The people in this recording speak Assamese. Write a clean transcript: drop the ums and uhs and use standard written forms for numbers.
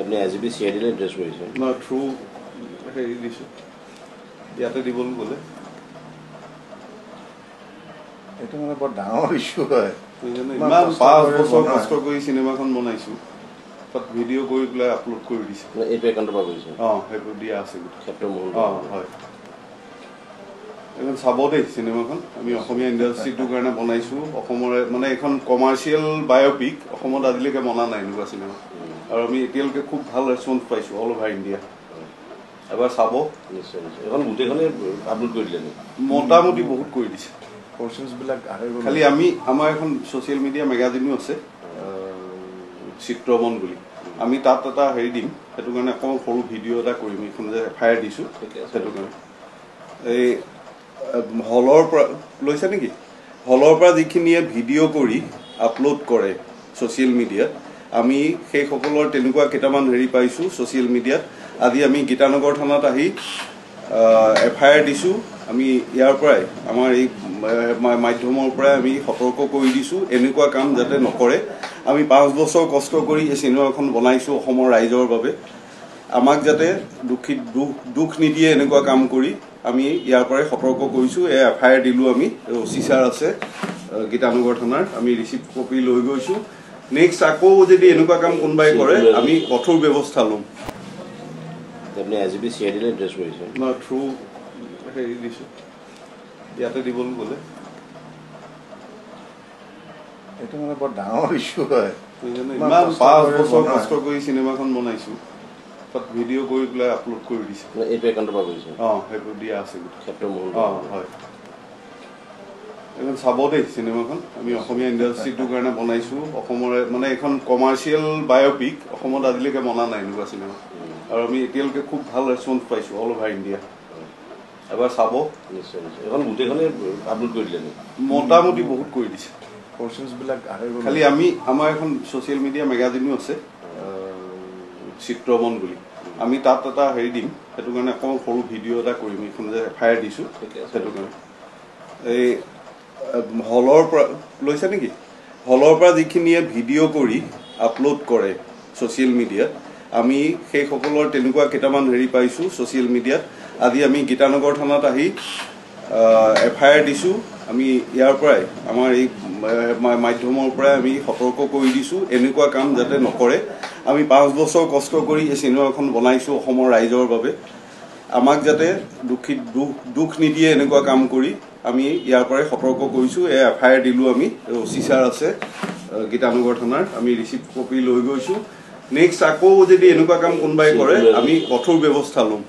আপনি এজিপি সিআইডিলে এড্ৰেছ কৰিছে না থ্ৰু হেৰি দিছোঁ ইয়াতে দিবলৈ গ'লে এইটো মানে বৰ ডাঙৰ ইছ্যু হয় ইমান 5 বছৰ কষ্ট কৰি চিনেমাখন বনাইছোঁ তাত ভিডিঅ' কৰি পেলাই আপলোড কৰি দিছোঁ এইটো একাউণ্টৰ পৰা কৰিছে সেইবোৰ দিয়া আছে কেপ্টেইন মোহন হয় এখন চাব দেই চিনেমাখন আমি অসমীয়া ইণ্ডাষ্ট্ৰিটোৰ কাৰণে বনাইছোঁ অসমৰে মানে এখন কমাৰ্চিয়েল বায়'পিক অসমত আজিলৈকে বনা নাই এনেকুৱা চিনেমা আৰু আমি এতিয়ালৈকে খুব ভাল ৰেছপন্স পাইছোঁ অল অভাৰ ইণ্ডিয়া এবাৰ চাব নিশ্চয় এখন গোটেইখনে আপলোড কৰি দিলে মোটামুটি বহুত কৰি দিছে পৰ্চনছবিলাক খালি আমি আমাৰ এখন ছ'চিয়েল মিডিয়া মেগাজিনো আছে চিত্ৰবন বুলি আমি তাত এটা হেৰি দিম সেইটো কাৰণে অকণমান সৰু ভিডিঅ' এটা কৰিম এইখন যে এফআইআৰ দিছোঁ সেইটো কাৰণে এই হলৰ পৰা লৈছে নেকি হলৰ পৰা যিখিনিয়ে ভিডিঅ' কৰি আপলোড কৰে ছ'চিয়েল মিডিয়াত আমি সেইসকলৰ তেনেকুৱা কেইটামান হেৰি পাইছোঁ ছ'চিয়েল মিডিয়াত আজি আমি গীতানগৰ থানাত আহি এফআইআৰ দিছোঁ আমি ইয়াৰ পৰাই আমাৰ এই মাধ্যমৰ পৰাই আমি সতৰ্ক কৰি দিছোঁ এনেকুৱা কাম যাতে নকৰে আমি 5 বছৰ কষ্ট কৰি এই চিনেমাখন বনাইছোঁ অসমৰ ৰাইজৰ বাবে আমাক যাতে দুখ নিদিয়ে এনেকুৱা কাম কৰি আমি ইয়াৰ পৰাই সতৰ্ক কৰিছোঁ এই এফআইআৰ দিলোঁ আমি অচি ছাৰ আছে গীতানগৰ থানাৰ আমি ৰিচিপ্ট কপি লৈ গৈছোঁ নেক্সট আকৌ যদি এনেকুৱা কাম কোনোবাই কৰে আমি কঠোৰ ব্যৱস্থা ল'ম আপনি এজিপি সিআইডিলে এড্ৰেছ কৰিছে না থ্ৰু হেৰি দিছোঁ ইয়াতে দিবলৈ গ'লে এইটো মানে বৰ ডাঙৰ ইছ্যু হয় ইমান 5 বছৰ কষ্ট কৰি চিনেমাখন বনাইছোঁ তাত ভিডিঅ' কৰি পেলাই আপলোড কৰি দিছোঁ এইটো একাউণ্টৰ পৰা কৰিছে সেইবোৰ দিয়া আছে কেপ্টেইন মোহন হয় এখন চাব দেই চিনেমাখন আমি অসমীয়া ইণ্ডাষ্ট্ৰিটোৰ কাৰণে বনাইছোঁ অসমৰে মানে এখন কমাৰ্চিয়েল বায়'পিক অসমত আজিলৈকে বনা নাই এনেকুৱা চিনেমা আৰু আমি এতিয়ালৈকে খুব ভাল ৰেছপন্স পাইছোঁ অল অভাৰ ইণ্ডিয়া এবাৰ চাব নিশ্চয় এখন গোটেইখনে আপলোড কৰি দিলে মোটামুটি বহুত কৰি দিছে পৰ্চনছবিলাক খালি আমি আমাৰ এখন ছ'চিয়েল মিডিয়া মেগাজিনো আছে চিত্ৰবন বুলি আমি তাত এটা হেৰি দিম সেইটো কাৰণে অকণমান সৰু ভিডিঅ' এটা কৰিম এইখন যে এফআইআৰ দিছোঁ সেইটো কাৰণে এই হলৰ পৰা লৈছে নেকি হলৰ পৰা যিখিনিয়ে ভিডিঅ' কৰি আপলোড কৰে ছ'চিয়েল মিডিয়াত আমি সেইসকলৰ তেনেকুৱা কেইটামান হেৰি পাইছোঁ ছ'চিয়েল মিডিয়াত আজি আমি গীতানগৰ থানাত আহি এফআইআৰ দিছোঁ আমি ইয়াৰ পৰাই আমাৰ এই মাধ্যমৰ পৰাই আমি সতৰ্ক কৰি দিছোঁ এনেকুৱা কাম যাতে নকৰে আমি 5 বছৰ কষ্ট কৰি এই চিনেমাখন বনাইছোঁ অসমৰ ৰাইজৰ বাবে আমাক যাতে দুখ নিদিয়ে এনেকুৱা কাম কৰি আমি ইয়াৰ পৰাই সতৰ্ক কৰিছোঁ এই এফআইআৰ দিলোঁ আমি অচি ছাৰ আছে গীতানগৰ থানাৰ আমি ৰিচিপ্ট কপি লৈ গৈছোঁ নেক্সট আকৌ যদি এনেকুৱা কাম কোনোবাই কৰে আমি কঠোৰ ব্যৱস্থা ল'ম